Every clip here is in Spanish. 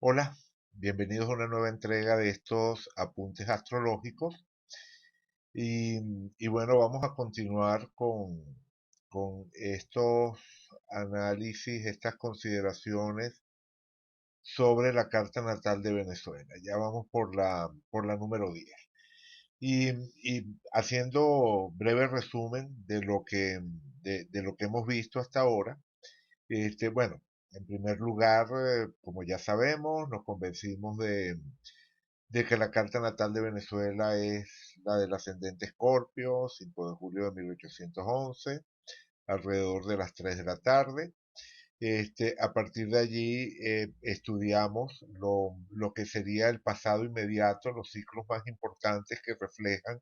Hola, bienvenidos a una nueva entrega de estos apuntes astrológicos y, y bueno, vamos a continuar con estos análisis, estas consideraciones sobre la carta natal de Venezuela. Ya vamos por la número 10. Y haciendo breve resumen de lo que hemos visto hasta ahora, bueno, en primer lugar, como ya sabemos, nos convencimos de que la carta natal de Venezuela es la del ascendente Escorpio, 5 de julio de 1811, alrededor de las 3 de la tarde. A partir de allí estudiamos lo que sería el pasado inmediato, los ciclos más importantes que reflejan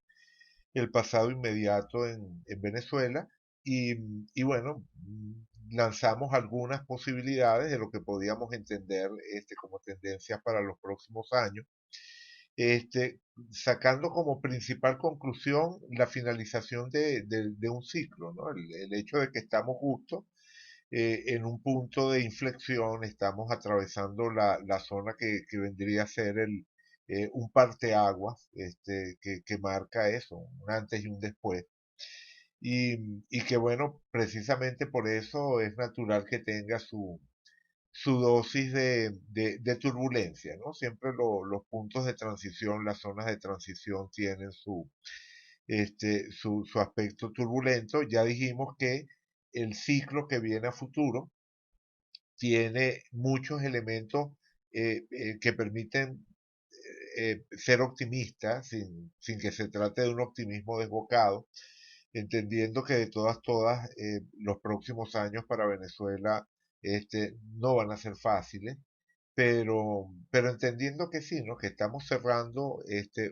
el pasado inmediato en Venezuela y, y bueno, lanzamos algunas posibilidades de lo que podíamos entender como tendencias para los próximos años, sacando como principal conclusión la finalización de un ciclo, ¿no? El hecho de que estamos justo en un punto de inflexión, estamos atravesando la zona que vendría a ser un parteaguas que marca eso, un antes y un después. Y que bueno, precisamente por eso es natural que tenga su dosis de turbulencia, ¿no? Siempre los puntos de transición, las zonas de transición tienen su aspecto turbulento. Ya dijimos que el ciclo que viene a futuro tiene muchos elementos que permiten ser optimista sin que se trate de un optimismo desbocado, entendiendo que de todas, los próximos años para Venezuela no van a ser fáciles, pero entendiendo que sí, ¿no? Que estamos cerrando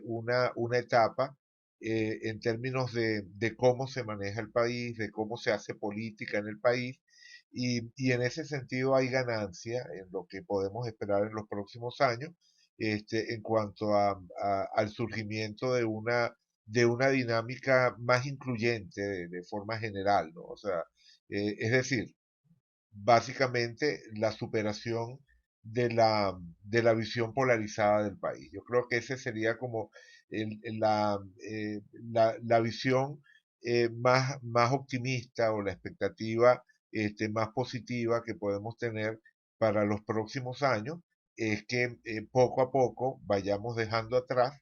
una etapa en términos de cómo se maneja el país, de cómo se hace política en el país, y en ese sentido hay ganancia en lo que podemos esperar en los próximos años, en cuanto al surgimiento de una dinámica más incluyente de forma general, ¿no? O sea, es decir, básicamente la superación de la visión polarizada del país. Yo creo que ese sería como la visión más optimista o la expectativa más positiva que podemos tener para los próximos años, es que poco a poco vayamos dejando atrás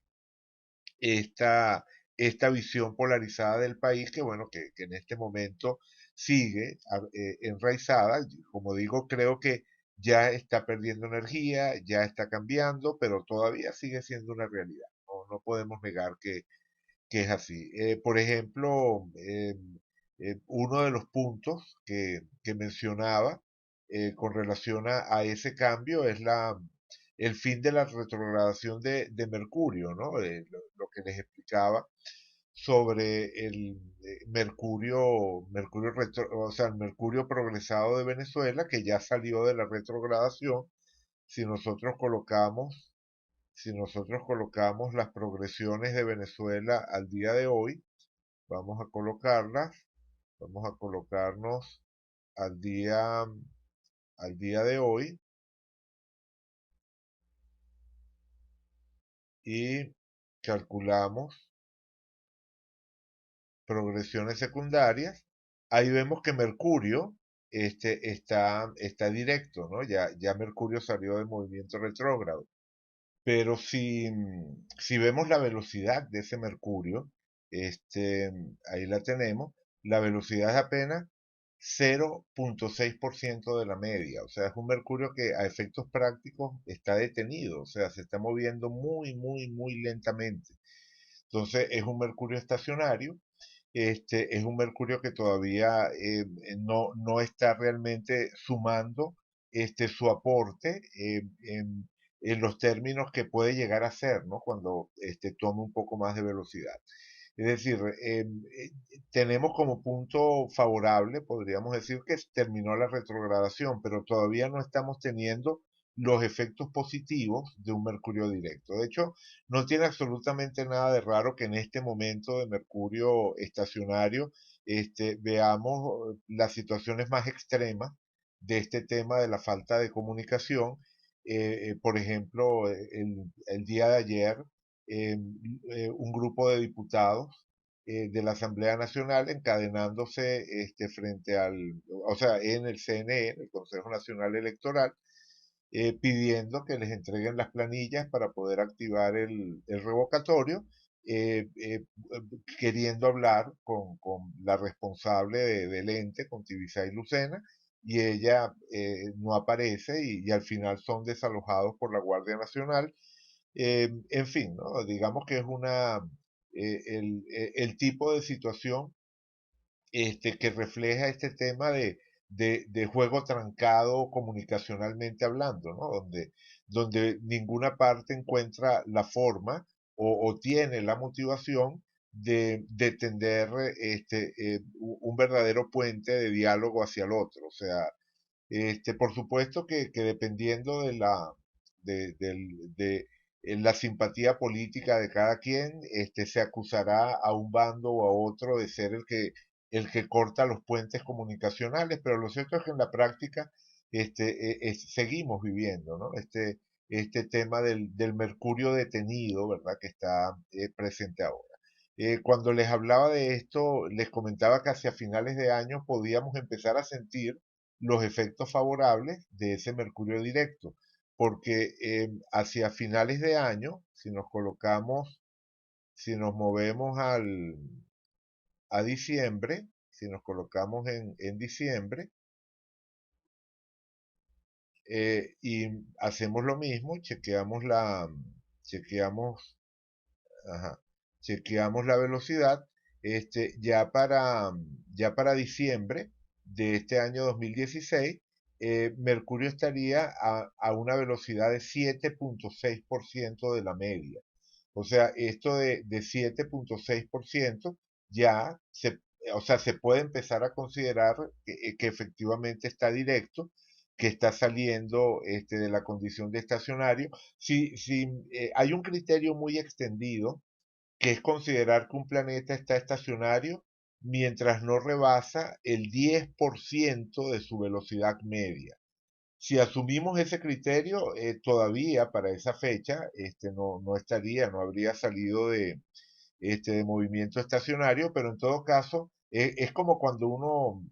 esta, esta visión polarizada del país que, bueno, que en este momento sigue enraizada. Como digo, creo que ya está perdiendo energía, ya está cambiando, pero todavía sigue siendo una realidad. No podemos negar que es así. Por ejemplo, uno de los puntos que mencionaba con relación a ese cambio es el fin de la retrogradación de Mercurio, ¿no? Lo que les explicaba sobre el o sea, el Mercurio progresado de Venezuela, que ya salió de la retrogradación. Si nosotros colocamos, si nosotros colocamos las progresiones de Venezuela al día de hoy, vamos a colocarlas, vamos a colocarnos al día de hoy y calculamos progresiones secundarias. Ahí vemos que Mercurio está directo, ¿no? Ya Mercurio salió del movimiento retrógrado. Pero si vemos la velocidad de ese Mercurio, ahí la tenemos, la velocidad es apenas 0,6% de la media. O sea, es un Mercurio que a efectos prácticos está detenido, o sea, se está moviendo muy, muy, muy lentamente. Entonces, es un Mercurio estacionario, es un Mercurio que todavía no está realmente sumando su aporte en los términos que puede llegar a ser, ¿no? Cuando tome un poco más de velocidad. Es decir, tenemos como punto favorable, podríamos decir que terminó la retrogradación, pero todavía no estamos teniendo los efectos positivos de un Mercurio directo. De hecho, no tiene absolutamente nada de raro que en este momento de Mercurio estacionario veamos las situaciones más extremas de este tema de la falta de comunicación Por ejemplo, el día de ayer, un grupo de diputados de la Asamblea Nacional encadenándose frente o sea, en el CNE, el Consejo Nacional Electoral, pidiendo que les entreguen las planillas para poder activar el revocatorio, eh, eh, queriendo hablar con la responsable del ente, con Tibisay Lucena, y ella no aparece y al final son desalojados por la Guardia Nacional. En fin, ¿no? Digamos que es el tipo de situación que refleja este tema de juego trancado comunicacionalmente hablando, ¿no? Donde ninguna parte encuentra la forma o tiene la motivación de tender un verdadero puente de diálogo hacia el otro. O sea, por supuesto que dependiendo de la simpatía política de cada quien, se acusará a un bando o a otro de ser el que corta los puentes comunicacionales, pero lo cierto es que en la práctica seguimos viviendo, ¿no? Este tema del mercurio detenido, ¿verdad? Que está presente ahora. Cuando les hablaba de esto, les comentaba que hacia finales de año podíamos empezar a sentir los efectos favorables de ese mercurio directo, porque hacia finales de año, si nos movemos a diciembre, si nos colocamos en diciembre, y hacemos lo mismo, chequeamos, ajá, chequeamos la velocidad, ya para diciembre de este año 2016, Mercurio estaría a una velocidad de 7,6% de la media. O sea, esto de 7,6% ya o sea, se puede empezar a considerar que efectivamente está directo, que está saliendo de la condición de estacionario. Si hay un criterio muy extendido, que es considerar que un planeta está estacionario mientras no rebasa el 10% de su velocidad media. Si asumimos ese criterio, todavía para esa fecha no habría salido de movimiento estacionario, pero en todo caso es como cuando uno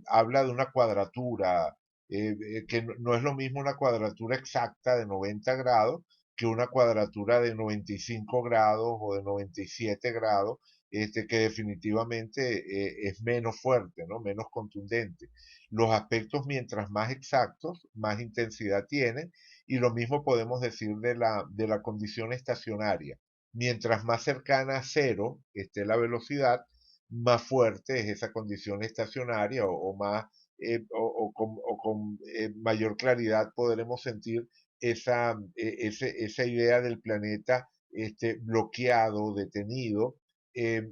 habla de una cuadratura, que no es lo mismo una cuadratura exacta de 90 grados que una cuadratura de 95 grados o de 97 grados, que definitivamente es menos fuerte, ¿no? Menos contundente. Los aspectos, mientras más exactos, más intensidad tienen, y lo mismo podemos decir de la condición estacionaria. Mientras más cercana a cero esté la velocidad, más fuerte es esa condición estacionaria o más o con mayor claridad podremos sentir esa idea del planeta bloqueado, detenido,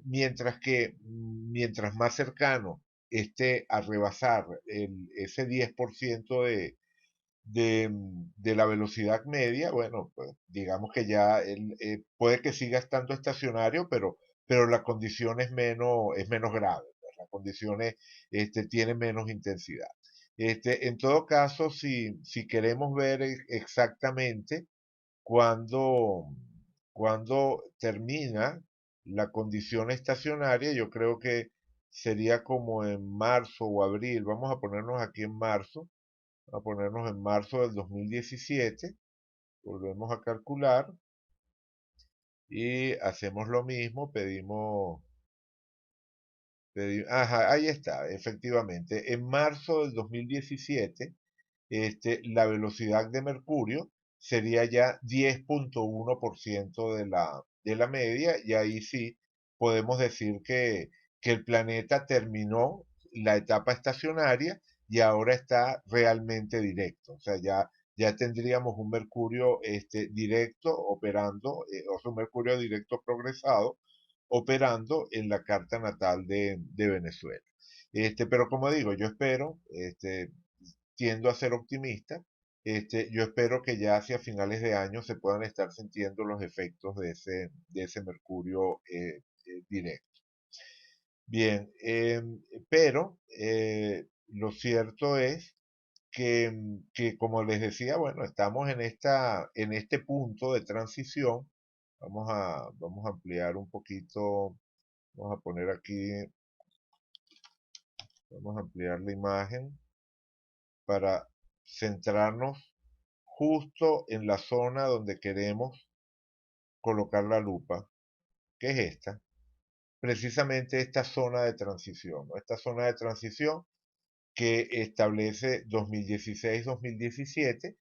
mientras más cercano esté a rebasar ese 10% de la velocidad media, bueno, pues digamos que ya puede que siga estando estacionario, pero la condición es menos grave, pues, la condición tiene menos intensidad. En todo caso, si queremos ver exactamente cuándo, cuándo termina la condición estacionaria, yo creo que sería como en marzo o abril. Vamos a ponernos aquí en marzo, a ponernos en marzo del 2017, volvemos a calcular y hacemos lo mismo, ajá, ahí está, efectivamente, en marzo del 2017, la velocidad de Mercurio sería ya 10,1% de la media, y ahí sí podemos decir que el planeta terminó la etapa estacionaria y ahora está realmente directo. O sea, ya tendríamos un Mercurio directo operando, o sea, un Mercurio directo progresado operando en la carta natal de Venezuela. Pero como digo, yo espero, tiendo a ser optimista. Yo espero que ya hacia finales de año se puedan estar sintiendo los efectos de ese mercurio directo. Bien, pero lo cierto es que como les decía, bueno, estamos en este punto de transición. Vamos a ampliar un poquito, vamos a poner aquí, vamos a ampliar la imagen para centrarnos justo en la zona donde queremos colocar la lupa, que es esta, precisamente esta zona de transición, ¿no? Esta zona de transición que establece 2016-2017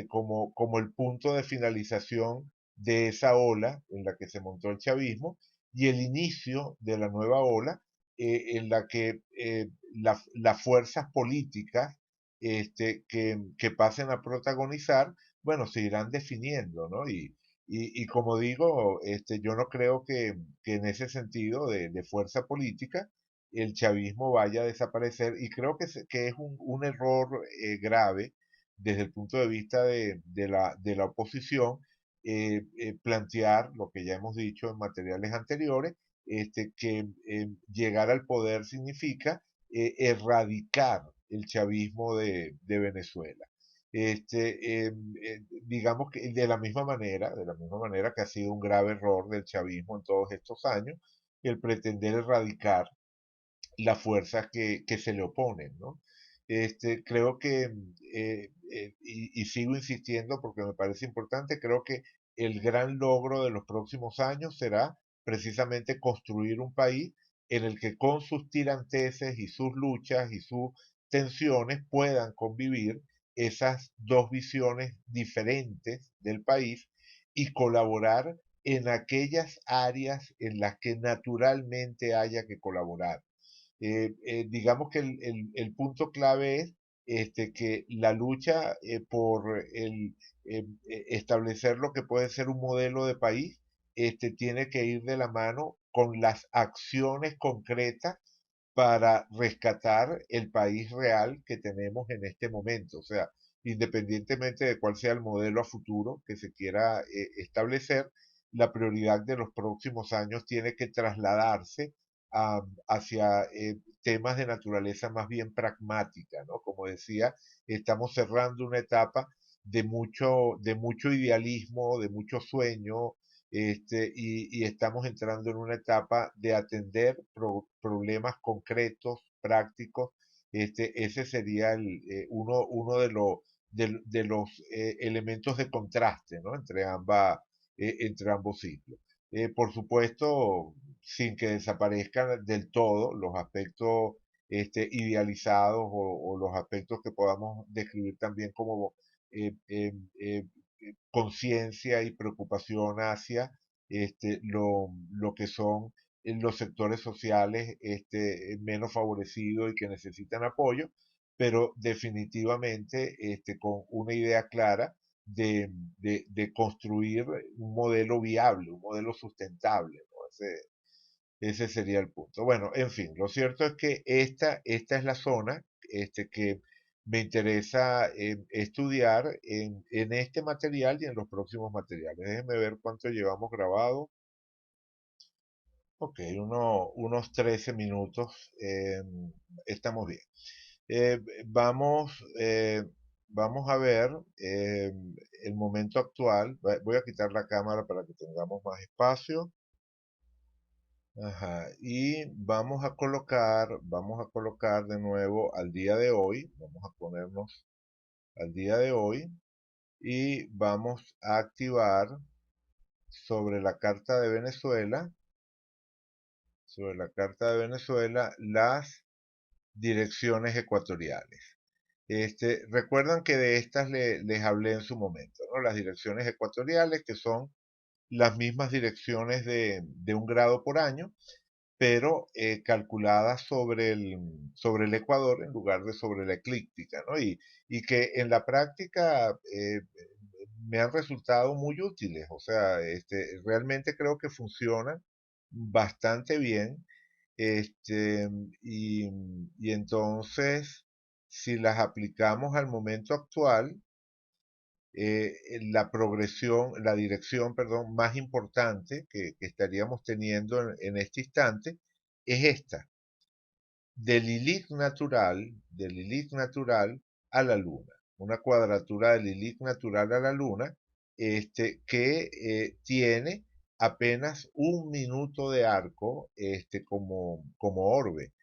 como el punto de finalización de esa ola en la que se montó el chavismo y el inicio de la nueva ola en la que las fuerzas políticas que pasen a protagonizar, bueno, se irán definiendo, ¿no? Y como digo, yo no creo que en ese sentido de fuerza política, el chavismo vaya a desaparecer y creo que es un error grave desde el punto de vista de la oposición plantear lo que ya hemos dicho en materiales anteriores, que llegar al poder significa erradicar el chavismo de Venezuela. Digamos que de la misma manera que ha sido un grave error del chavismo en todos estos años, el pretender erradicar las fuerzas que se le oponen, ¿no? Creo que, y sigo insistiendo porque me parece importante, creo que el gran logro de los próximos años será precisamente construir un país en el que con sus tiranteses y sus luchas y sus tensiones puedan convivir esas dos visiones diferentes del país y colaborar en aquellas áreas en las que naturalmente haya que colaborar. Digamos que el punto clave es que la lucha por establecer lo que puede ser un modelo de país tiene que ir de la mano con las acciones concretas para rescatar el país real que tenemos en este momento. O sea, independientemente de cuál sea el modelo a futuro que se quiera establecer, la prioridad de los próximos años tiene que trasladarse hacia temas de naturaleza más bien pragmática, ¿no? Como decía, estamos cerrando una etapa de mucho idealismo, de mucho sueño, y estamos entrando en una etapa de atender problemas concretos, prácticos. Ese sería uno de los elementos de contraste, ¿no? Entre ambos ciclos. Por supuesto, sin que desaparezcan del todo los aspectos idealizados o los aspectos que podamos describir también como eh, eh, eh, conciencia y preocupación hacia lo que son los sectores sociales menos favorecidos y que necesitan apoyo, pero definitivamente con una idea clara de construir un modelo viable, un modelo sustentable, ¿no? Ese sería el punto. Bueno, en fin, lo cierto es que esta es la zona que me interesa estudiar en este material y en los próximos materiales. Déjenme ver cuánto llevamos grabado. Ok, unos 13 minutos. Estamos bien. Eh, vamos, eh, vamos a ver el momento actual. Voy a quitar la cámara para que tengamos más espacio. Ajá, y vamos a colocar de nuevo al día de hoy, vamos a ponernos al día de hoy y vamos a activar sobre la carta de Venezuela, sobre la carta de Venezuela, las direcciones ecuatoriales. Recuerdan que de estas les hablé en su momento, ¿no? Las direcciones ecuatoriales, que son las mismas direcciones de un grado por año, pero calculadas sobre el Ecuador en lugar de sobre la eclíptica, ¿no? Y que en la práctica me han resultado muy útiles, o sea, realmente creo que funcionan bastante bien, este, y, y entonces, si las aplicamos al momento actual, la progresión, la dirección, perdón, más importante que estaríamos teniendo en este instante es esta. Del Lilith natural a la Luna. Una cuadratura de Lilith natural a la Luna, que tiene apenas un minuto de arco como orbe.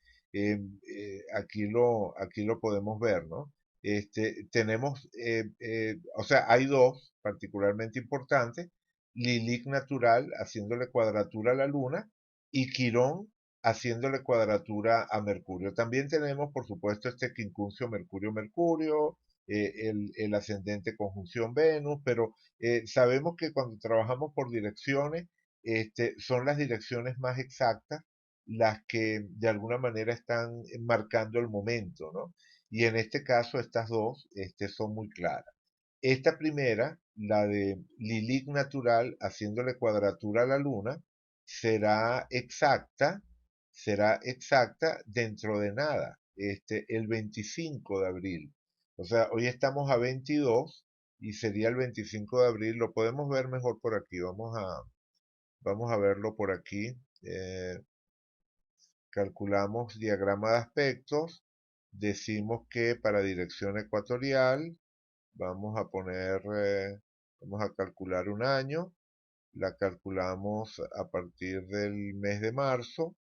Aquí lo podemos ver, ¿no? Tenemos, o sea, hay dos particularmente importantes, Lilith natural haciéndole cuadratura a la Luna y Quirón haciéndole cuadratura a Mercurio. También tenemos, por supuesto, este quincuncio Mercurio-Mercurio, el ascendente conjunción Venus, pero sabemos que cuando trabajamos por direcciones, son las direcciones más exactas las que de alguna manera están marcando el momento, ¿no? Y en este caso estas dos son muy claras. Esta primera, la de Lilith natural haciéndole cuadratura a la Luna, será exacta, será exacta dentro de nada, el 25 de abril. O sea, hoy estamos a 22 y sería el 25 de abril. Lo podemos ver mejor por aquí. Vamos a verlo por aquí. Calculamos diagrama de aspectos. Decimos que para dirección ecuatorial vamos a vamos a calcular un año. La calculamos a partir del mes de marzo.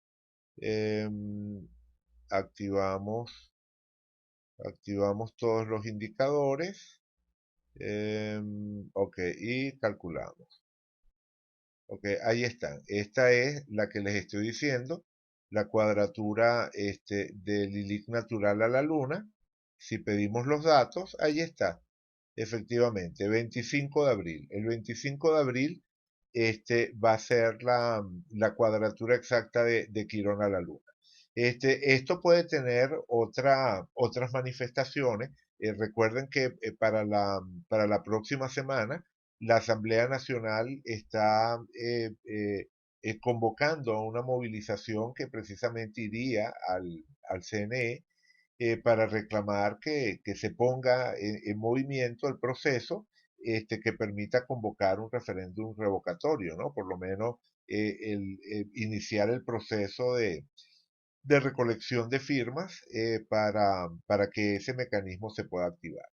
em, activamos, activamos todos los indicadores. Ok, y calculamos. Ok, ahí están. Esta es la que les estoy diciendo, la cuadratura de Lilith natural a la Luna. Si pedimos los datos, ahí está. Efectivamente, 25 de abril. El 25 de abril va a ser la cuadratura exacta de Quirón a la Luna. Esto puede tener otras manifestaciones. Recuerden que para la próxima semana la Asamblea Nacional está convocando a una movilización que precisamente iría al CNE para reclamar que se ponga en movimiento el proceso que permita convocar un referéndum revocatorio, ¿no? Por lo menos iniciar el proceso de recolección de firmas para que ese mecanismo se pueda activar.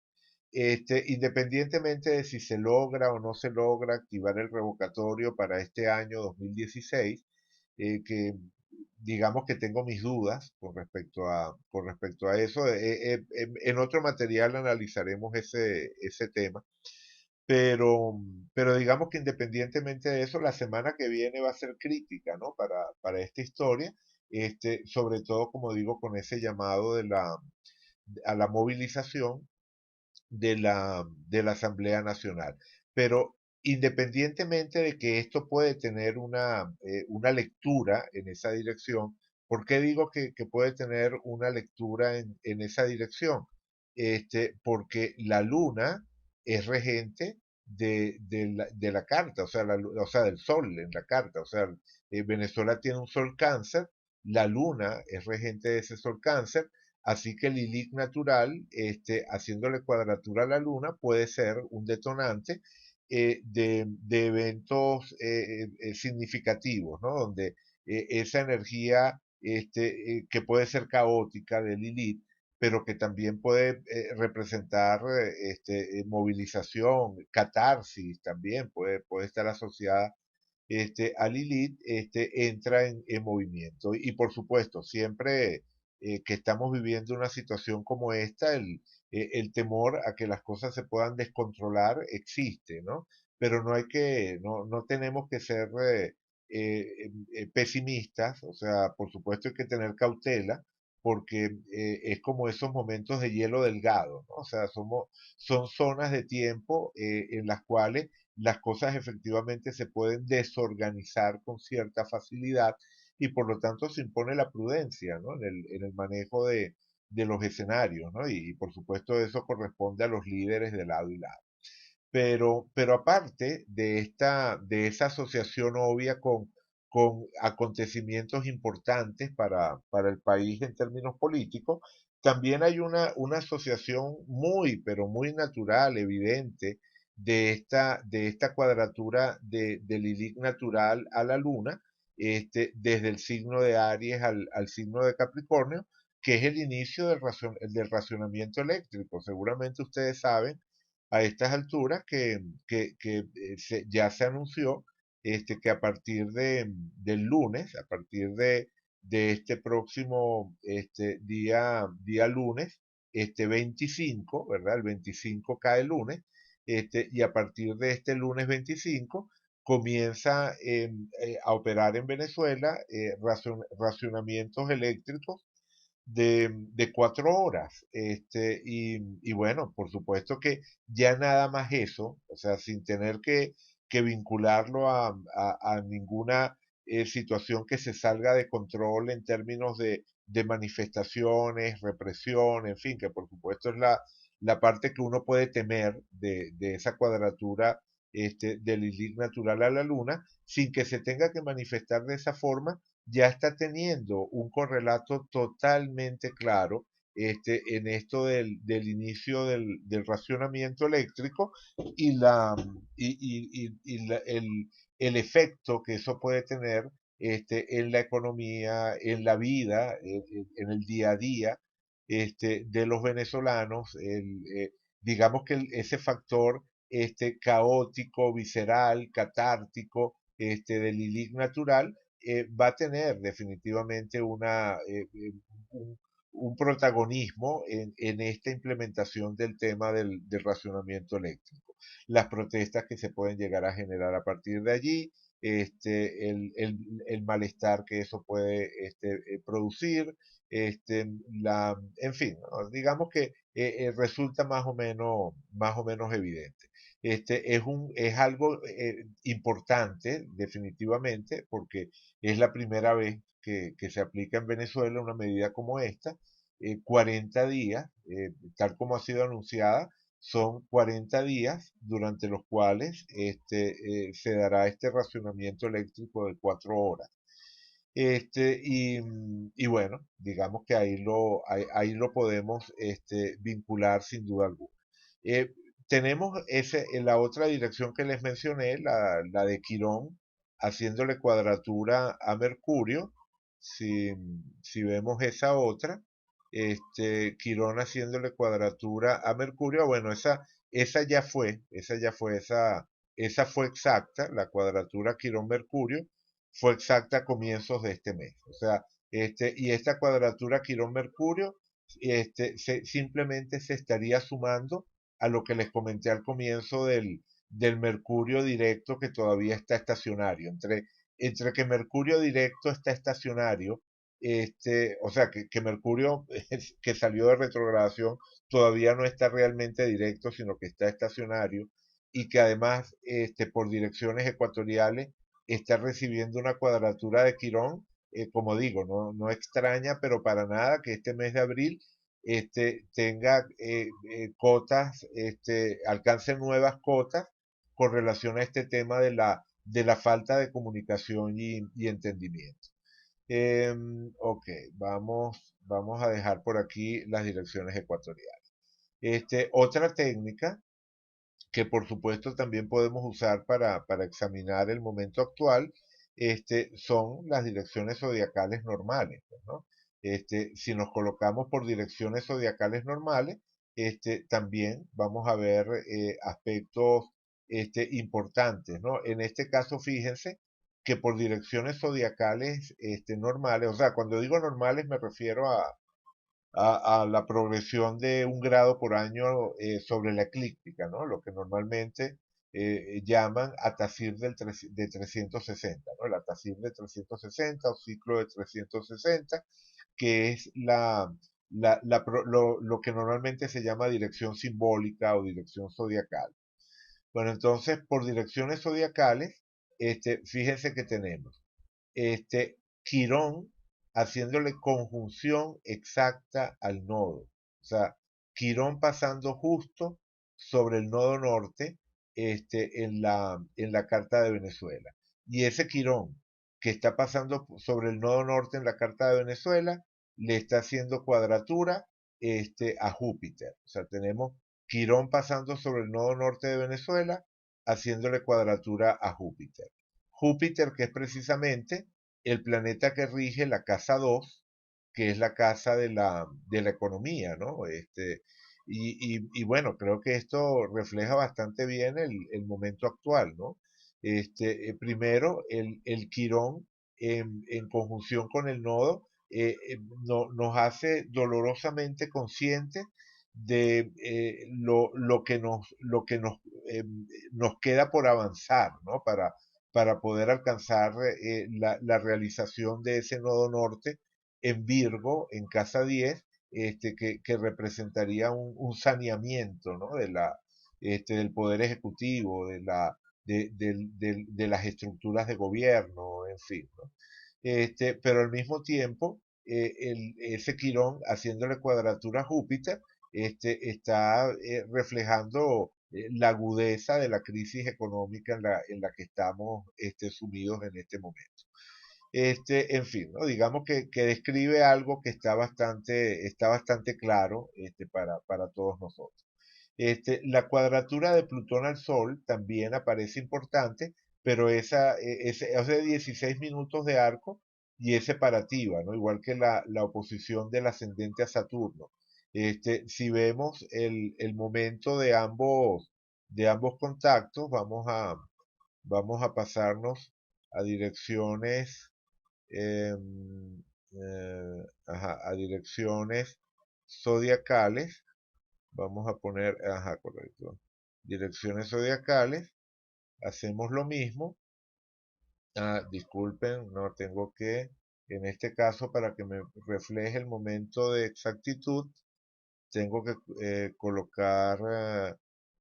Independientemente de si se logra o no se logra activar el revocatorio para este año 2016, que digamos que tengo mis dudas con respecto a eso. En otro material analizaremos ese tema, pero digamos que independientemente de eso, la semana que viene va a ser crítica, ¿no? Para esta historia, sobre todo, como digo, con ese llamado a la movilización de la Asamblea Nacional. Pero independientemente de que esto puede tener una lectura en esa dirección, ¿por qué digo que puede tener una lectura en esa dirección? Porque la luna es regente de la carta, o sea, o sea, del sol en la carta. O sea, Venezuela tiene un sol cáncer, la luna es regente de ese sol cáncer. Así que Lilith natural, haciéndole cuadratura a la Luna, puede ser un detonante de eventos significativos, ¿no? Donde esa energía que puede ser caótica de Lilith, pero que también puede representar movilización, catarsis también, puede estar asociada a Lilith, entra en movimiento. Y por supuesto, siempre que estamos viviendo una situación como esta, el temor a que las cosas se puedan descontrolar existe, ¿no? Pero no tenemos que ser pesimistas. O sea, por supuesto hay que tener cautela, porque es como esos momentos de hielo delgado, ¿no? O sea, son zonas de tiempo en las cuales las cosas efectivamente se pueden desorganizar con cierta facilidad y por lo tanto se impone la prudencia, ¿no? En el manejo de los escenarios, ¿no? Y por supuesto eso corresponde a los líderes de lado y lado. Pero aparte de esa asociación obvia con acontecimientos importantes para el país en términos políticos, también hay una asociación muy, pero muy natural, evidente, de esta cuadratura de Lilith natural a la Luna, desde el signo de Aries al signo de Capricornio, que es el inicio del racionamiento eléctrico. Seguramente ustedes saben a estas alturas que ya se anunció que a partir del lunes, a partir de este próximo día lunes, 25, ¿verdad? El 25 cae el lunes, y a partir de este lunes 25 comienza a operar en Venezuela racionamientos eléctricos de 4 horas. Y bueno, por supuesto que ya nada más eso, o sea, sin tener que vincularlo a ninguna situación que se salga de control en términos de manifestaciones, represión, en fin, que por supuesto es la parte que uno puede temer de esa cuadratura del ILIC natural a la Luna, sin que se tenga que manifestar de esa forma, ya está teniendo un correlato totalmente claro en esto del inicio del racionamiento eléctrico y, la, y el efecto que eso puede tener en la economía, en la vida, en el día a día de los venezolanos. Digamos que ese factor caótico, visceral, catártico del ILIC natural va a tener definitivamente un, un protagonismo en esta implementación del tema del racionamiento eléctrico. Las protestas que se pueden llegar a generar a partir de allí, el malestar que eso puede producir, en fin, ¿no? Digamos que resulta más o menos evidente. Es algo importante, definitivamente, porque es la primera vez que se aplica en Venezuela una medida como esta. 40 días, tal como ha sido anunciada, son 40 días durante los cuales se dará este racionamiento eléctrico de 4 horas. Y bueno, digamos que ahí lo podemos vincular sin duda alguna. Eh, Tenemos en la otra dirección que les mencioné, la de Quirón, haciéndole cuadratura a Mercurio. Si, si vemos esa otra, Quirón haciéndole cuadratura a Mercurio, bueno, esa fue exacta, la cuadratura Quirón-Mercurio fue exacta a comienzos de este mes. O sea, y esta cuadratura Quirón-Mercurio simplemente se estaría sumando a lo que les comenté al comienzo del Mercurio directo que todavía está estacionario. Entre que Mercurio directo está estacionario, o sea, que Mercurio que salió de retrogradación todavía no está realmente directo, sino que está estacionario y que además por direcciones ecuatoriales está recibiendo una cuadratura de Quirón, como digo, no extraña, pero para nada que este mes de abril tenga cotas, alcance nuevas cotas con relación a este tema de la falta de comunicación y entendimiento. Ok, vamos a dejar por aquí las direcciones ecuatoriales. Otra técnica que por supuesto también podemos usar para examinar el momento actual, son las direcciones zodiacales normales, pues, ¿no? Si nos colocamos por direcciones zodiacales normales, también vamos a ver aspectos importantes, ¿no? En este caso, fíjense que por direcciones zodiacales normales, o sea, cuando digo normales me refiero a la progresión de 1 grado por año sobre la eclíptica, ¿no? Lo que normalmente llaman atacir de 360, ¿no? El atacir de 360 o ciclo de 360, que es lo que normalmente se llama dirección simbólica o dirección zodiacal. Bueno, entonces, por direcciones zodiacales, fíjense que tenemos Quirón haciéndole conjunción exacta al nodo. O sea, Quirón pasando justo sobre el nodo norte en la carta de Venezuela. Y ese Quirón que está pasando sobre el nodo norte en la carta de Venezuela le está haciendo cuadratura a Júpiter. O sea, tenemos Quirón pasando sobre el nodo norte de Venezuela haciéndole cuadratura a Júpiter. Júpiter, que es precisamente el planeta que rige la casa 2, que es la casa de la economía, ¿no? Y bueno, creo que esto refleja bastante bien el momento actual, ¿no? Primero, el Quirón en conjunción con el nodo nos hace dolorosamente conscientes de lo que nos queda por avanzar, ¿no? Para poder alcanzar la realización de ese nodo norte en Virgo, en casa 10, que representaría un saneamiento, ¿no? Del poder ejecutivo, de las estructuras de gobierno, en fin, ¿no? Pero al mismo tiempo, ese Quirón, haciéndole cuadratura a Júpiter, está reflejando la agudeza de la crisis económica en la que estamos sumidos en este momento. En fin, ¿no? Digamos que describe algo que está bastante claro para todos nosotros. La cuadratura de Plutón al Sol también aparece importante, pero es de 16 minutos de arco y es separativa, ¿no? Igual que la oposición del ascendente a Saturno. Si vemos el momento de ambos contactos, vamos a pasarnos a direcciones a direcciones zodiacales. Vamos a poner, ajá, correcto. Direcciones zodiacales. Hacemos lo mismo. Disculpen, no tengo que, en este caso, para que me refleje el momento de exactitud, tengo que colocar,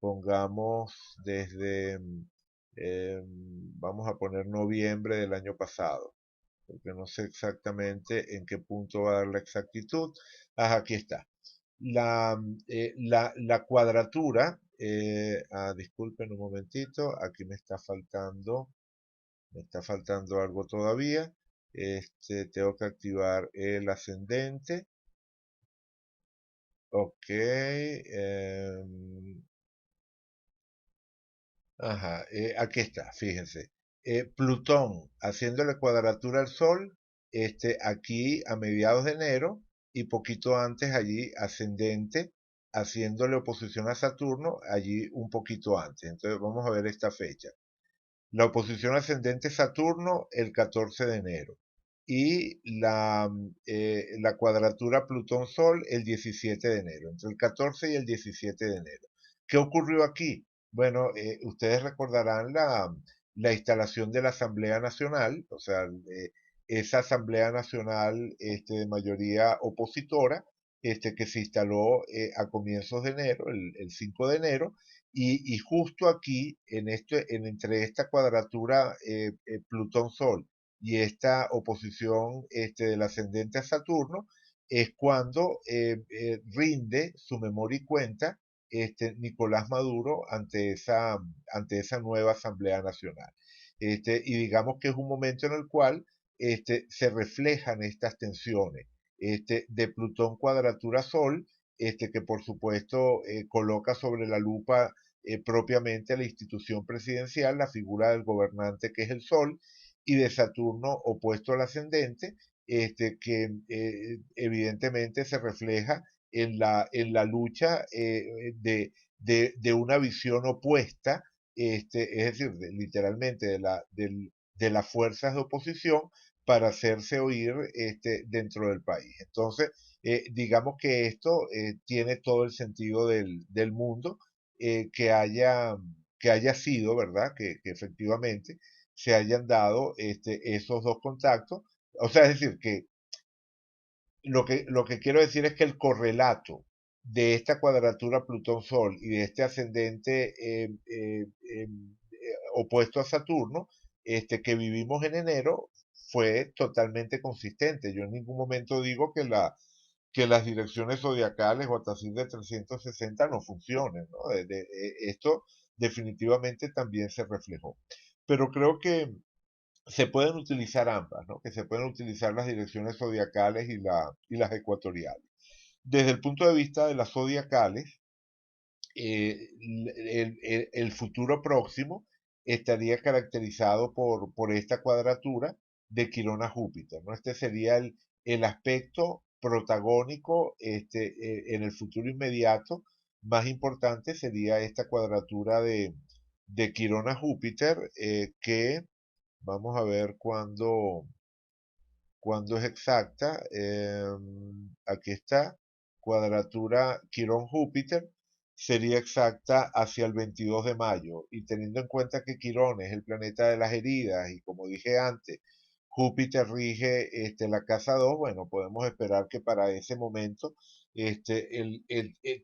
pongamos desde, vamos a poner noviembre del año pasado porque no sé exactamente en qué punto va a dar la exactitud. Aquí está. La cuadratura, disculpen un momentito, aquí me está faltando algo todavía. Tengo que activar el ascendente. Ok. Aquí está, fíjense. Plutón haciéndole cuadratura al Sol, aquí a mediados de enero y poquito antes allí ascendente, haciéndole oposición a Saturno, allí un poquito antes. Entonces vamos a ver esta fecha. La oposición ascendente Saturno el 14 de enero y la cuadratura Plutón-Sol el 17 de enero, entre el 14 y el 17 de enero. ¿Qué ocurrió aquí? Bueno, ustedes recordarán la instalación de la Asamblea Nacional, o sea, esa Asamblea Nacional de mayoría opositora, que se instaló a comienzos de enero, el 5 de enero, y justo aquí, entre esta cuadratura Plutón-Sol y esta oposición del ascendente a Saturno, es cuando rinde su memoria y cuenta Nicolás Maduro ante esa nueva Asamblea Nacional. Y digamos que es un momento en el cual se reflejan estas tensiones de Plutón cuadratura Sol, que por supuesto coloca sobre la lupa propiamente la institución presidencial, la figura del gobernante que es el Sol, y de Saturno opuesto al ascendente, que evidentemente se refleja en la lucha de una visión opuesta, es decir, literalmente de las fuerzas de oposición para hacerse oír dentro del país. Entonces, digamos que esto tiene todo el sentido del mundo que haya sido, ¿verdad? Que efectivamente se hayan dado esos dos contactos. O sea, es decir, que lo que quiero decir es que el correlato de esta cuadratura Plutón-Sol y de este ascendente opuesto a Saturno, que vivimos en enero, fue totalmente consistente. Yo en ningún momento digo que las direcciones zodiacales o hasta de 360 no funcionen, ¿no? Esto definitivamente también se reflejó. Pero creo que se pueden utilizar ambas, ¿no? Que se pueden utilizar las direcciones zodiacales y las ecuatoriales. Desde el punto de vista de las zodiacales, el futuro próximo estaría caracterizado por esta cuadratura de Quirón a Júpiter, ¿no? Este sería el aspecto protagónico en el futuro inmediato, más importante sería esta cuadratura de Quirón a Júpiter, que vamos a ver cuándo es exacta. Aquí está, cuadratura Quirón-Júpiter, sería exacta hacia el 22 de mayo. Y teniendo en cuenta que Quirón es el planeta de las heridas y como dije antes, Júpiter rige la casa 2, bueno, podemos esperar que para ese momento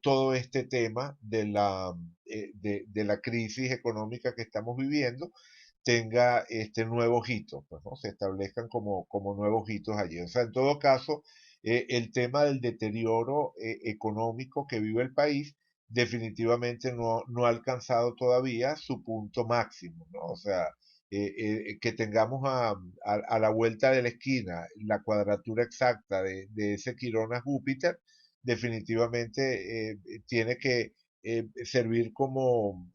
todo este tema de la crisis económica que estamos viviendo tenga nuevos hitos, pues, ¿no? Se establezcan como nuevos hitos allí. O sea, en todo caso, el tema del deterioro económico que vive el país definitivamente no ha alcanzado todavía su punto máximo, ¿no? O sea, que tengamos a la vuelta de la esquina la cuadratura exacta de ese Quirón a Júpiter, definitivamente tiene que servir como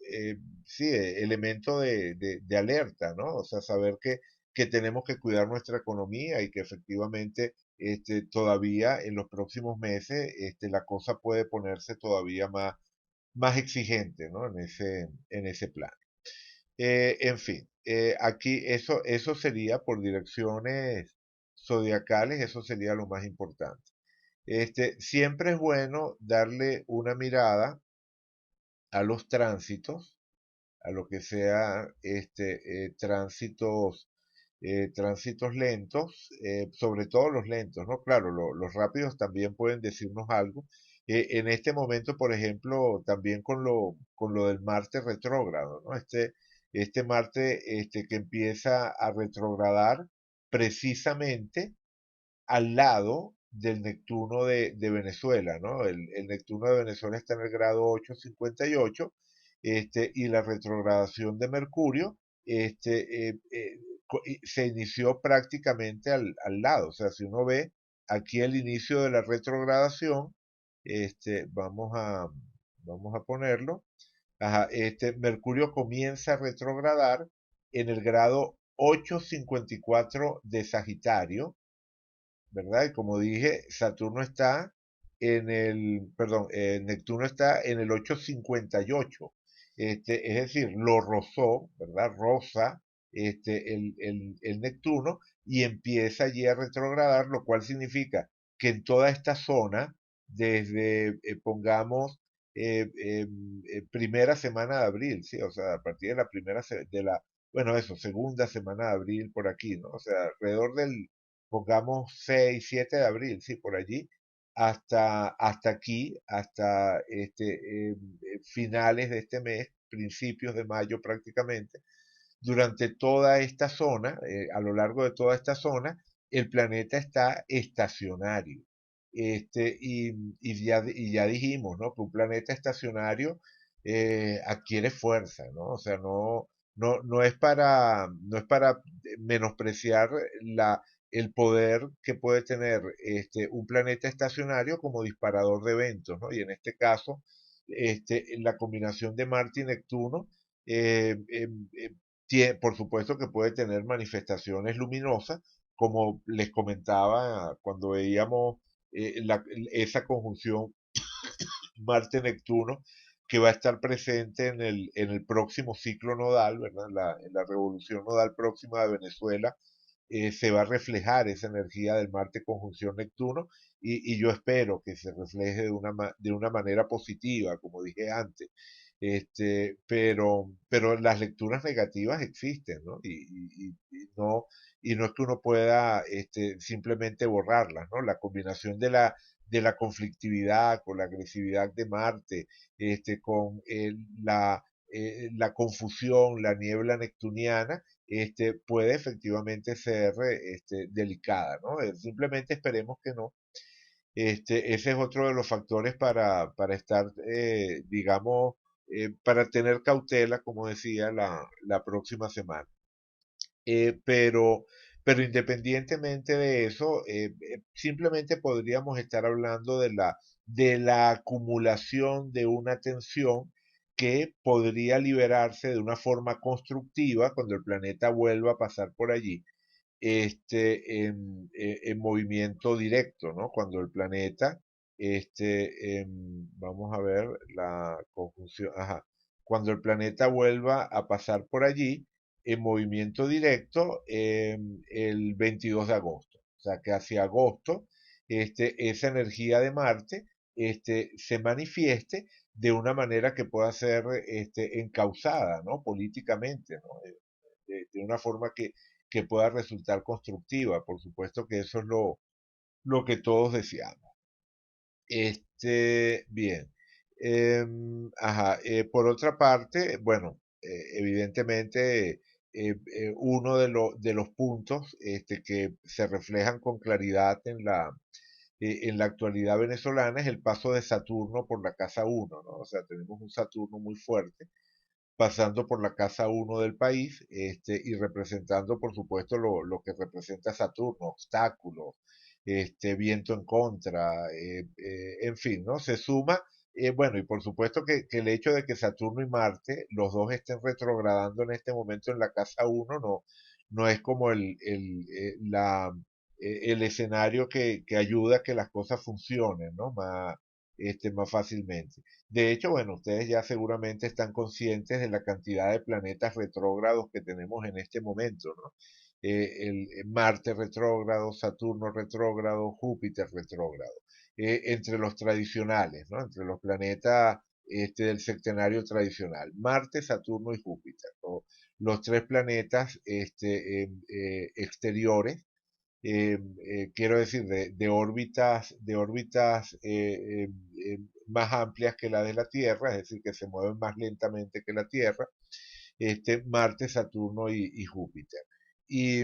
sí, elemento de alerta, ¿no? O sea, saber que tenemos que cuidar nuestra economía y que efectivamente todavía en los próximos meses la cosa puede ponerse todavía más exigente, ¿no? En ese plan. En fin, aquí eso sería por direcciones zodiacales, eso sería lo más importante. Siempre es bueno darle una mirada a los tránsitos, a lo que sea tránsitos lentos, sobre todo los lentos, ¿no? Claro, los rápidos también pueden decirnos algo. En este momento, por ejemplo, también con lo del Marte retrógrado, ¿no? Este Marte que empieza a retrogradar precisamente al lado del Neptuno de Venezuela, ¿no? El Neptuno de Venezuela está en el grado 858, y la retrogradación de Mercurio se inició prácticamente al lado. O sea, si uno ve aquí el inicio de la retrogradación, vamos a ponerlo. Ajá, Mercurio comienza a retrogradar en el grado 854 de Sagitario, ¿verdad? Y como dije, Saturno está perdón, Neptuno está en el 858. Es decir, lo rozó, ¿verdad? Rosa el Neptuno y empieza allí a retrogradar, lo cual significa que en toda esta zona, desde, pongamos, primera semana de abril, ¿sí? O sea, a partir de la bueno, eso, segunda semana de abril por aquí, ¿no? O sea, alrededor pongamos 6 7 de abril, sí, por allí, hasta aquí, hasta finales de este mes, principios de mayo prácticamente, durante toda esta zona, a lo largo de toda esta zona, el planeta está estacionario. Y ya dijimos, ¿no? Que un planeta estacionario adquiere fuerza, ¿no? O sea, no es para menospreciar el poder que puede tener un planeta estacionario como disparador de eventos, ¿no? Y en este caso, la combinación de Marte y Neptuno eh, eh, eh, por supuesto que puede tener manifestaciones luminosas, como les comentaba cuando veíamos esa conjunción Marte-Neptuno, que va a estar presente en el próximo ciclo nodal, ¿verdad? En la revolución nodal próxima de Venezuela, se va a reflejar esa energía del Marte conjunción Neptuno y yo espero que se refleje de una manera positiva, como dije antes. Pero las lecturas negativas existen, ¿no? Y no es que uno pueda simplemente borrarlas, ¿no? La combinación de la conflictividad con la agresividad de Marte, con la confusión, la niebla neptuniana, puede efectivamente ser delicada, ¿no? Simplemente esperemos que no. Ese es otro de los factores para estar, digamos, para tener cautela, como decía, la próxima semana. Pero independientemente de eso, simplemente podríamos estar hablando de la acumulación de una tensión que podría liberarse de una forma constructiva cuando el planeta vuelva a pasar por allí. en movimiento directo, ¿no? Cuando el planeta, vamos a ver la conjunción, ajá, cuando el planeta vuelva a pasar por allí en movimiento directo el 22 de agosto. O sea que hacia agosto, esa energía de Marte, se manifieste de una manera que pueda ser, encauzada, ¿no? Políticamente, ¿no? De una forma que pueda resultar constructiva. Por supuesto que eso es lo que todos deseamos. Bien. Ajá, por otra parte, bueno, evidentemente, uno de los puntos que se reflejan con claridad en la actualidad venezolana es el paso de Saturno por la casa uno, ¿no? O sea, tenemos un Saturno muy fuerte pasando por la casa uno del país, y representando, por supuesto, lo que representa Saturno, obstáculos, viento en contra, en fin, ¿no? Se suma, bueno, y por supuesto que el hecho de que Saturno y Marte, los dos estén retrogradando en este momento en la casa uno, no es como el escenario que ayuda a que las cosas funcionen, ¿no? Más fácilmente. De hecho, bueno, ustedes ya seguramente están conscientes de la cantidad de planetas retrógrados que tenemos en este momento, ¿no? Marte retrógrado, Saturno retrógrado, Júpiter retrógrado, entre los tradicionales, ¿no? Entre los planetas del septenario tradicional, Marte, Saturno y Júpiter, ¿no? Los tres planetas exteriores, quiero decir, de órbitas más amplias que la de la Tierra, es decir, que se mueven más lentamente que la Tierra, Marte, Saturno y Júpiter. Y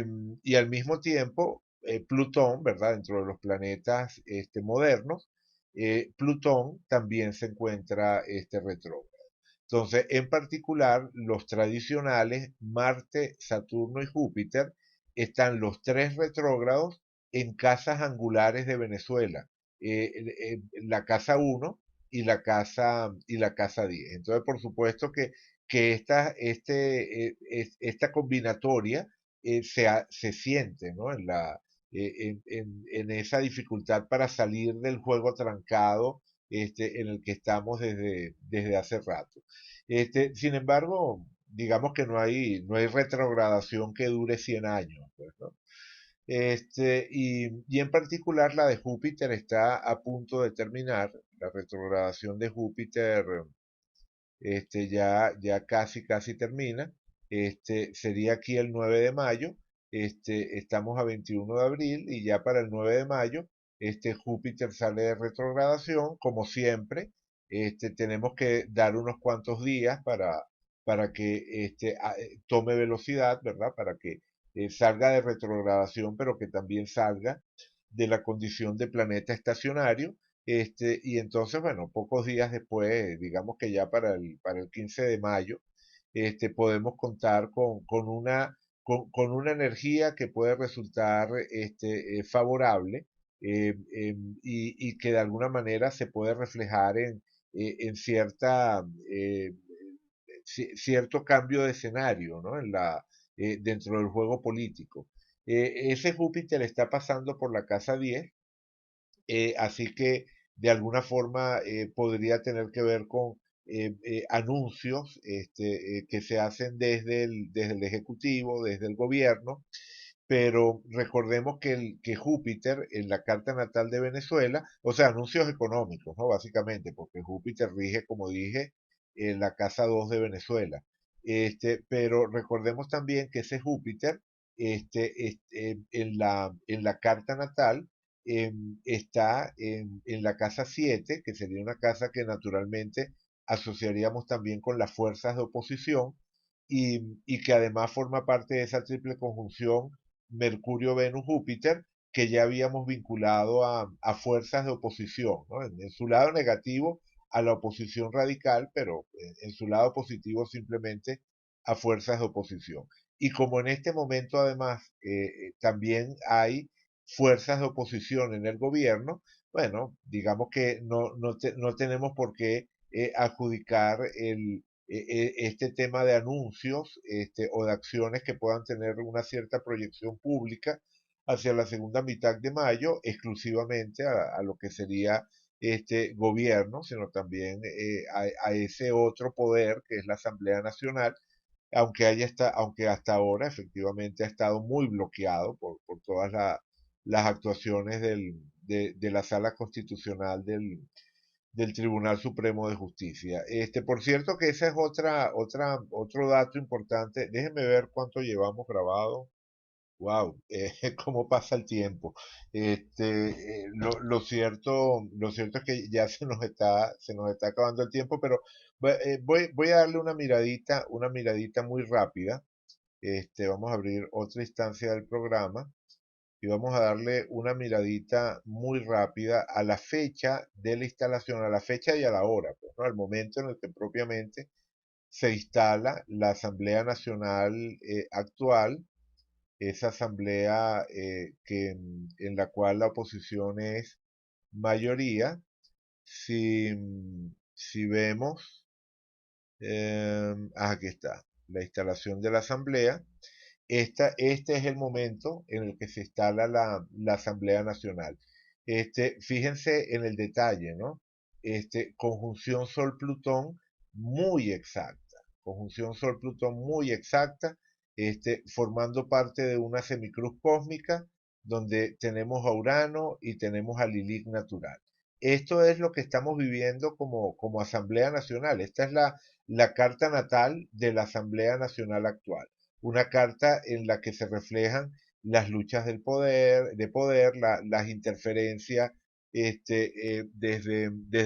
al mismo tiempo, Plutón, ¿verdad? Dentro de los planetas modernos, Plutón también se encuentra retrógrado. Entonces, en particular, los tradicionales, Marte, Saturno y Júpiter, están los tres retrógrados en casas angulares de Venezuela, la casa uno y la casa 10. Entonces, por supuesto que esta combinatoria se siente, ¿no? En esa dificultad para salir del juego trancado en el que estamos desde hace rato. Sin embargo, digamos que no hay retrogradación que dure 100 años, pues, ¿no? Y en particular la de Júpiter está a punto de terminar. La retrogradación de Júpiter ya casi termina. Sería aquí el 9 de mayo. Estamos a 21 de abril y ya para el 9 de mayo, Júpiter sale de retrogradación. Como siempre, tenemos que dar unos cuantos días para que tome velocidad, ¿verdad? Para que salga de retrogradación, pero que también salga de la condición de planeta estacionario. Y entonces, bueno, pocos días después, digamos que ya para el 15 de mayo, podemos contar con una energía que puede resultar favorable, y que de alguna manera se puede reflejar en cierto cambio de escenario, ¿no? Dentro del juego político. Ese Júpiter está pasando por la casa 10, así que de alguna forma podría tener que ver con anuncios que se hacen desde el Ejecutivo, desde el gobierno, pero recordemos que Júpiter en la carta natal de Venezuela, o sea, anuncios económicos, ¿no? Básicamente, porque Júpiter rige, como dije, en la casa 2 de Venezuela. Pero recordemos también que ese Júpiter, en la carta natal, está en la casa 7, que sería una casa que naturalmente asociaríamos también con las fuerzas de oposición, y que además forma parte de esa triple conjunción Mercurio, Venus, Júpiter, que ya habíamos vinculado a fuerzas de oposición, ¿no? En su lado negativo a la oposición radical, pero en su lado positivo simplemente a fuerzas de oposición. Y como en este momento además también hay fuerzas de oposición en el gobierno, bueno, digamos que no tenemos por qué adjudicar este tema de anuncios o de acciones que puedan tener una cierta proyección pública hacia la segunda mitad de mayo, exclusivamente a lo que sería este gobierno, sino también a ese otro poder que es la Asamblea Nacional, aunque hasta ahora efectivamente ha estado muy bloqueado por todas las actuaciones de la Sala Constitucional del Tribunal Supremo de Justicia. Por cierto que esa es otro dato importante. Déjenme ver cuánto llevamos grabado. Wow, cómo pasa el tiempo. Lo cierto es que ya se nos está acabando el tiempo, pero voy a darle una miradita muy rápida. Vamos a abrir otra instancia del programa y vamos a darle una miradita muy rápida a la fecha de la instalación, a la fecha y a la hora, pues, ¿no? Al momento en el que propiamente se instala la Asamblea Nacional actual, esa asamblea en la cual la oposición es mayoría. Si vemos, aquí está, la instalación de la asamblea. Este es el momento en el que se instala la Asamblea Nacional. Fíjense en el detalle, ¿no? Conjunción Sol-Plutón muy exacta, conjunción Sol-Plutón muy exacta, formando parte de una semicruz cósmica donde tenemos a Urano y tenemos a Lilith natural. Esto es lo que estamos viviendo como Asamblea Nacional. Esta es la carta natal de la Asamblea Nacional actual, una carta en la que se reflejan las luchas de poder, las interferencias desde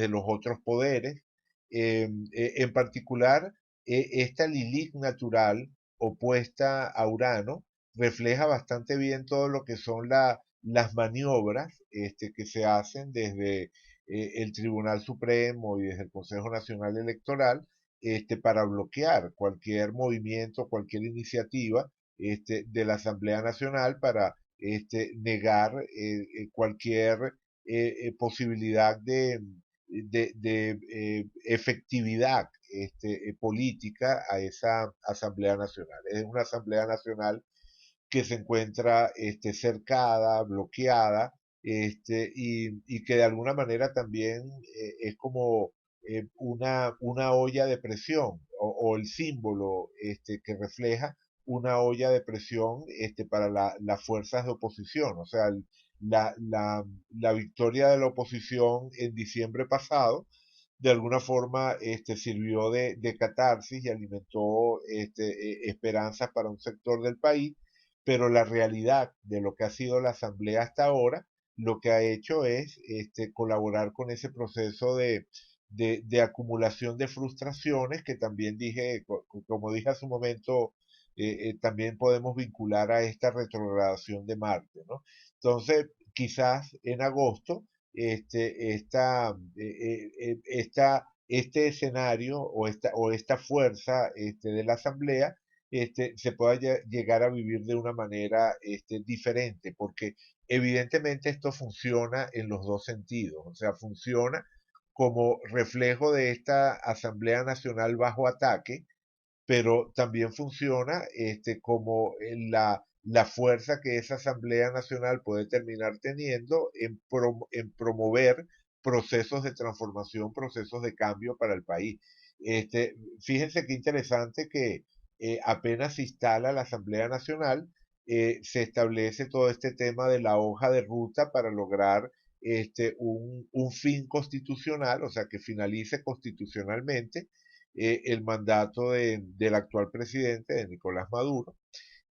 los otros poderes. En particular, esta Lilith natural opuesta a Urano refleja bastante bien todo lo que son las maniobras que se hacen desde el Tribunal Supremo y desde el Consejo Nacional Electoral para bloquear cualquier movimiento, cualquier iniciativa de la Asamblea Nacional para negar cualquier posibilidad de efectividad política a esa Asamblea Nacional. Es una Asamblea Nacional que se encuentra cercada, bloqueada, y que de alguna manera también es como una olla de presión o el símbolo que refleja una olla de presión para las fuerzas de oposición. O sea, la, la, la victoria de la oposición en diciembre pasado de alguna forma sirvió de catarsis y alimentó esperanzas para un sector del país, pero la realidad de lo que ha sido la Asamblea hasta ahora, lo que ha hecho es colaborar con ese proceso de acumulación de frustraciones que también como dije hace un momento, también podemos vincular a esta retrogradación de Marte, ¿no? Entonces, quizás en agosto este escenario o esta fuerza de la Asamblea se pueda llegar a vivir de una manera diferente, porque evidentemente esto funciona en los dos sentidos, o sea, funciona como reflejo de esta Asamblea Nacional bajo ataque, pero también funciona como la fuerza que esa Asamblea Nacional puede terminar teniendo en promover procesos de transformación, procesos de cambio para el país. Fíjense qué interesante que apenas se instala la Asamblea Nacional, se establece todo este tema de la hoja de ruta para lograr un fin constitucional, o sea, que finalice constitucionalmente el mandato del actual presidente, de Nicolás Maduro,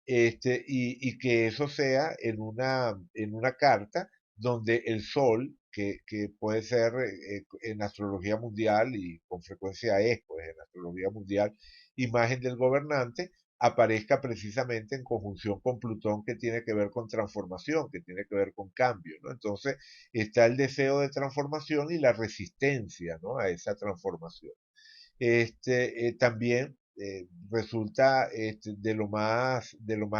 y que eso sea en una carta donde el sol, que puede ser en astrología mundial y con frecuencia es, pues en astrología mundial, imagen del gobernante, aparezca precisamente en conjunción con Plutón, que tiene que ver con transformación, que tiene que ver con cambio, ¿no? Entonces está el deseo de transformación y la resistencia, ¿no?, a esa transformación. También resulta de lo más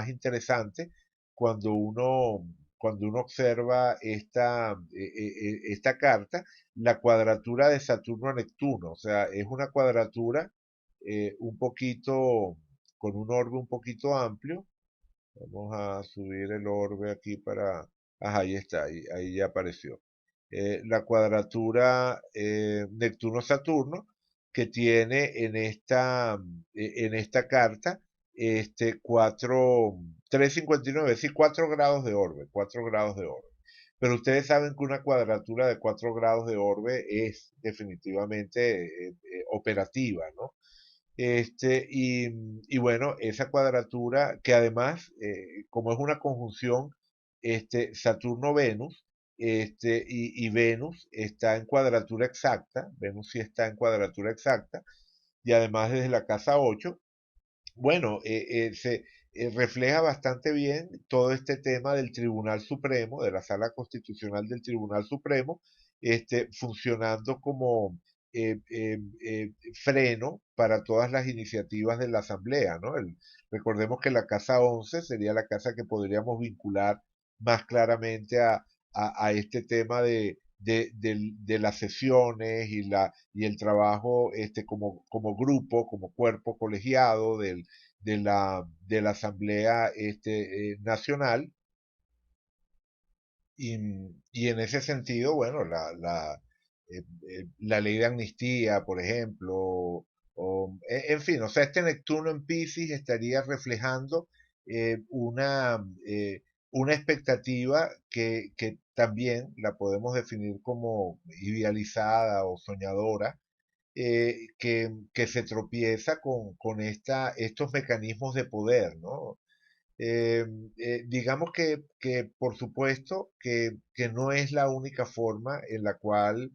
interesante cuando uno observa esta carta, la cuadratura de Saturno a Neptuno. O sea, es una cuadratura un poquito, con un orbe un poquito amplio. Vamos a subir el orbe aquí para... Ajá, ahí está, ahí ya apareció. La cuadratura Neptuno-Saturno que tiene en esta carta 3,59, sí, 4 grados de orbe, 4 grados de orbe. Pero ustedes saben que una cuadratura de 4 grados de orbe es definitivamente operativa, ¿no? Y bueno, esa cuadratura, que además, como es una conjunción, Saturno-Venus, y Venus está en cuadratura exacta, Venus sí está en cuadratura exacta, y además desde la casa 8 bueno, se refleja bastante bien todo este tema del Tribunal Supremo, de la Sala Constitucional del Tribunal Supremo, funcionando como freno para todas las iniciativas de la Asamblea, ¿no? Recordemos que la Casa 11 sería la casa que podríamos vincular más claramente a este tema de las sesiones y el trabajo como grupo, como cuerpo colegiado de la Asamblea Nacional. Y, y en ese sentido, bueno, la ley de amnistía, por ejemplo, en fin, o sea, este Neptuno en Piscis estaría reflejando eh, una, eh, una expectativa que también la podemos definir como idealizada o soñadora, que se tropieza con estos mecanismos de poder, ¿no? Eh, digamos que, por supuesto que no es la única forma en la cual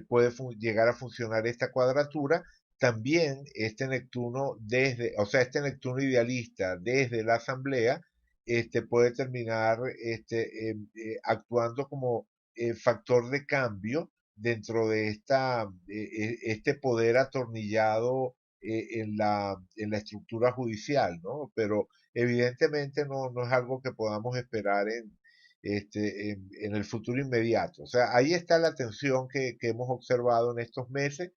puede llegar a funcionar esta cuadratura. También este Neptuno o sea, este Neptuno idealista desde la Asamblea, puede terminar actuando como factor de cambio dentro de este poder atornillado en la estructura judicial, ¿no? Pero evidentemente no es algo que podamos esperar en el futuro inmediato. O sea, ahí está la tensión que hemos observado en estos meses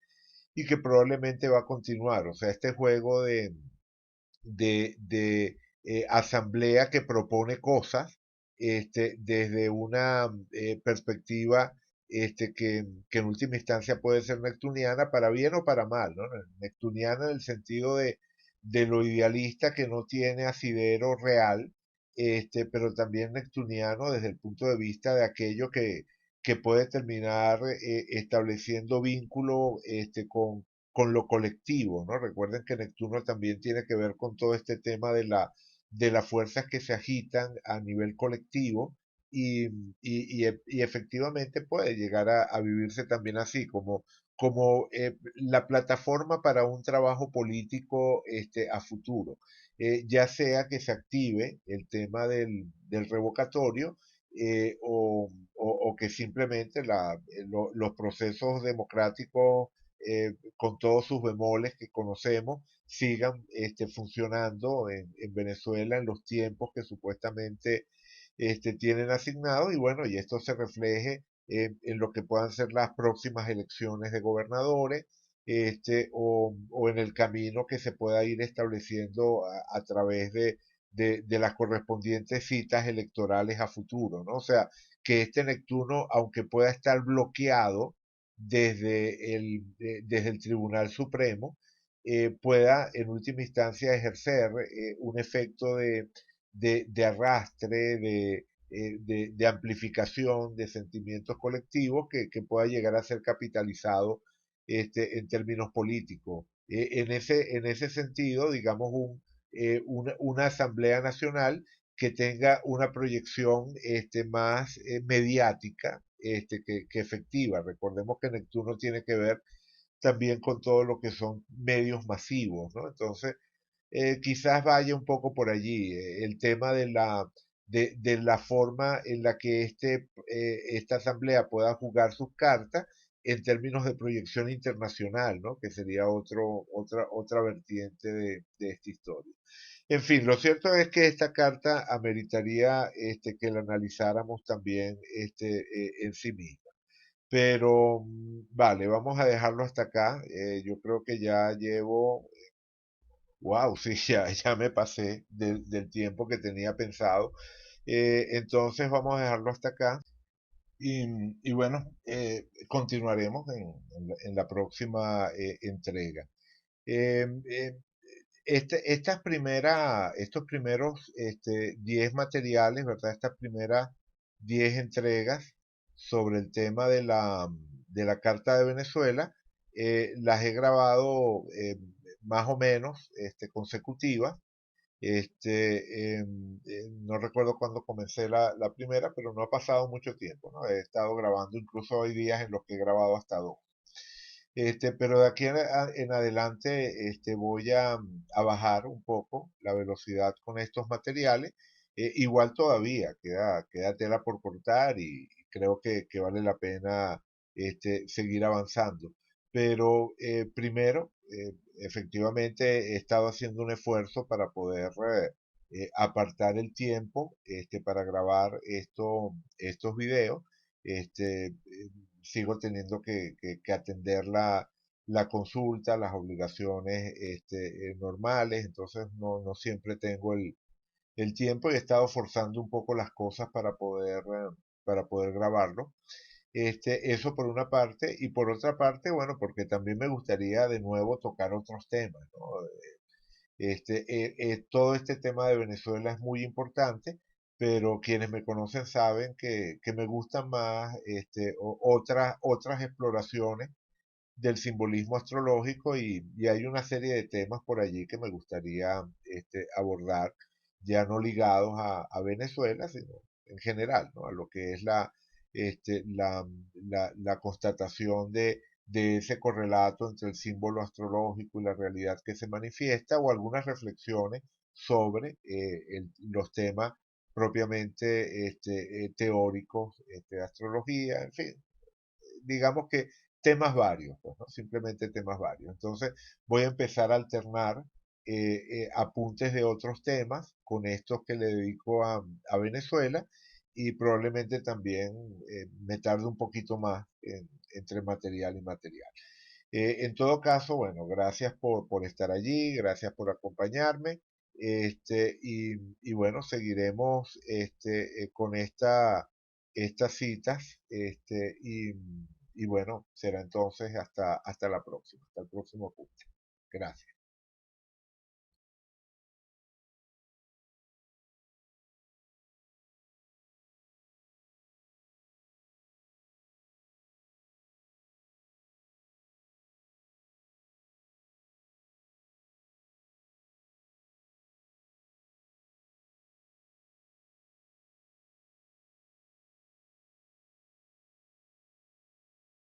y que probablemente va a continuar. O sea, este juego de asamblea que propone cosas desde una perspectiva que en última instancia puede ser neptuniana para bien o para mal, ¿no? Neptuniana en el sentido de lo idealista que no tiene asidero real, pero también neptuniano desde el punto de vista de aquello que puede terminar estableciendo vínculo con lo colectivo, ¿no? Recuerden que Neptuno también tiene que ver con todo este tema de las fuerzas que se agitan a nivel colectivo y efectivamente puede llegar a vivirse también así, como la plataforma para un trabajo político a futuro. Ya sea que se active el tema del revocatorio o que simplemente los procesos democráticos con todos sus bemoles que conocemos, sigan funcionando en Venezuela en los tiempos que supuestamente tienen asignados y bueno, y esto se refleje en lo que puedan ser las próximas elecciones de gobernadores o en el camino que se pueda ir estableciendo a través de las correspondientes citas electorales a futuro, ¿no? O sea, que este Neptuno, aunque pueda estar bloqueado, desde el Tribunal Supremo pueda en última instancia ejercer un efecto de arrastre, de amplificación de sentimientos colectivos que pueda llegar a ser capitalizado en términos políticos. En ese sentido, digamos, una Asamblea Nacional que tenga una proyección más mediática que efectiva. Recordemos que Neptuno tiene que ver también con todo lo que son medios masivos, ¿no? Entonces, quizás vaya un poco por allí, el tema de la forma en la que esta asamblea pueda jugar sus cartas en términos de proyección internacional, ¿no? Que sería otra vertiente de esta historia. En fin, lo cierto es que esta carta ameritaría que la analizáramos también en sí misma. Pero vale, vamos a dejarlo hasta acá. Yo creo que ya llevo Wow, sí, ya me pasé del tiempo que tenía pensado. Entonces vamos a dejarlo hasta acá y, y bueno, continuaremos en la próxima entrega. Eh, eh, estos primeros 10 materiales, ¿verdad? Estas primeras 10 entregas sobre el tema de la Carta de Venezuela, las he grabado más o menos consecutivas. No recuerdo cuándo comencé la primera, pero no ha pasado mucho tiempo, ¿no? He estado grabando, incluso hay días en los que he grabado hasta dos. Pero de aquí en adelante voy a bajar un poco la velocidad con estos materiales. Igual todavía queda tela por cortar y creo que vale la pena seguir avanzando. Pero primero, efectivamente, he estado haciendo un esfuerzo para poder apartar el tiempo para grabar estos videos. Sigo teniendo que atender la consulta, las obligaciones normales, entonces no siempre tengo el tiempo y he estado forzando un poco las cosas para poder grabarlo. Eso por una parte, y por otra parte, bueno, porque también me gustaría de nuevo tocar otros temas, ¿no? Todo este tema de Venezuela es muy importante, pero quienes me conocen saben que me gustan más otras exploraciones del simbolismo astrológico y hay una serie de temas por allí que me gustaría abordar, ya no ligados a Venezuela, sino en general, ¿no? A lo que es la constatación de ese correlato entre el símbolo astrológico y la realidad que se manifiesta, o algunas reflexiones sobre los temas propiamente teóricos de astrología, en fin, digamos que temas varios, pues, ¿no? Simplemente temas varios. Entonces voy a empezar a alternar apuntes de otros temas con estos que le dedico a Venezuela y probablemente también me tarde un poquito más entre material y material. En todo caso, bueno, gracias por estar allí, gracias por acompañarme. Y bueno, seguiremos con estas citas. Y bueno, será entonces hasta la próxima, hasta el próximo punto. Gracias.